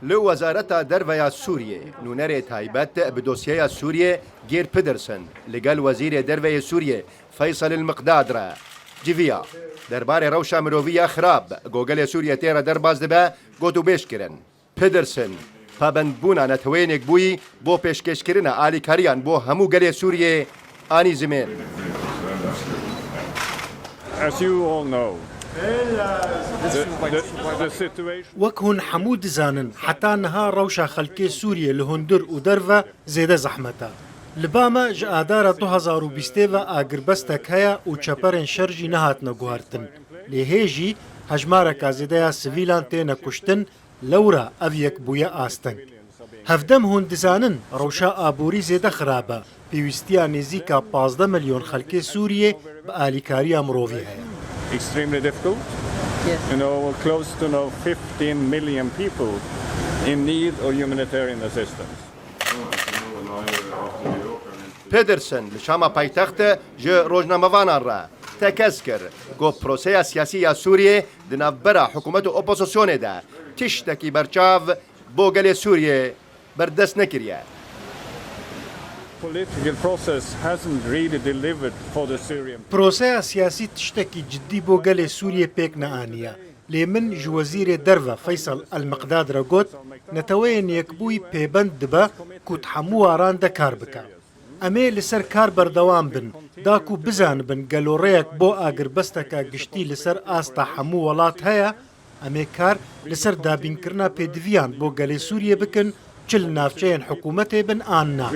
لو وزارة درفيا سوريا نونري تايبت بدوسيا سوريا جير بيدرسن لقال وزير درفيا سوريا فيصل المقدادرة جيفيا دربار روشا مروفيا خراب جوجل سوريا تيرا درباز دبا قوتو بيشكرن بيدرسن پابند بونا نتوينك بوي بو پیشکشکرنا آلی کاریان بو همو گلی سوریه آنی زمین. As you all know, وەکهون هەموو دزانن حتا نەها ڕەوشە خەلکێ سووریە لە هوندر و دەرڤە زێدە زەحمەتە. لبامە ji ئادارە 2020 ئاگربەستێک هەیە و چەپەرên شەرجی نەهاتنە گواردن. لێهێژی هەژمارەکە زێدەیە سڤیلان تێنە کوشتن لەورە ئەڤ یەک بوویە ئاستەنگ. هەفدەم هون دزانن ڕەوشە ئابووری زێدە خراپە. پێویستیان نێزیکە 15 ملیۆن خەلکێ سووریێ بە ئالیکاریە مرۆڤی هەیە. extremely difficult. Yes. Close to 15 million people in need of humanitarian assistance. پێدرسن لە شاما پایتەختە ژە ڕۆژنامەوانان ڕا تەکەس کرد گۆ پرۆسەیە سیاسیە سووریێ دناوبەرە حکوومەت و ئۆپۆزیسیۆنێدا تشتێکی بەرچاو بۆ گەلێ سووریێ بەردەست نەکردە. پرۆسەیە سیاسی تشتێکی جددی بۆ گەلێ سووریە پێک نەئانیە. لێ من ji وەزیرێ دەرڤە فەیسەڵ ئەلمەقدادرە گوت نەتەوەیە یەکبووی پێبەند دبە کوت هەموو واران دەکار بکە. ئەمێ لەسەر کار بەردەوام بن داک و بزان بن گەلۆڕەیەک بۆ ئاگربەستەکە گشتی لەسەر ئاستا هەموو وڵات هەیە ئەمێ کار لەسەر دابینکردنا پێدڤیان بۆ گەلێ سووریە بکن چل ناوچەیەن حکوومەتێ بن ئاننا.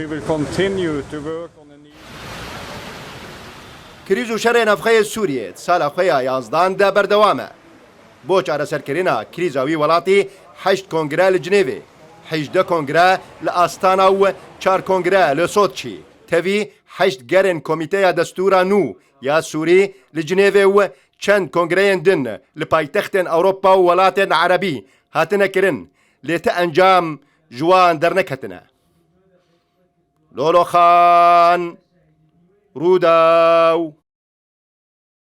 کریز و شەڕێ نەفخەیە سووریێت ساڵە خۆیە 11دا بەردەوامە. بۆ چارەسەرکردنا کریزاوی وڵاتی 8 کۆنگرە لە جنێڤێ 18 کۆنگرە لە ئاستانە و 4 کۆنگرە لە سۆتچی تەوی 8 گەرن کۆمیتەیە دەستورە نو یا سووری لە جنێڤێ و چەند کۆنگرەیەن دن لە پایتەختێن ئەوروپا و وڵاتێن عەرەبی هاتنەکردن لێتە ئەنجام جوان دەرنەکەتنە. لۆلۆخان ڕووداو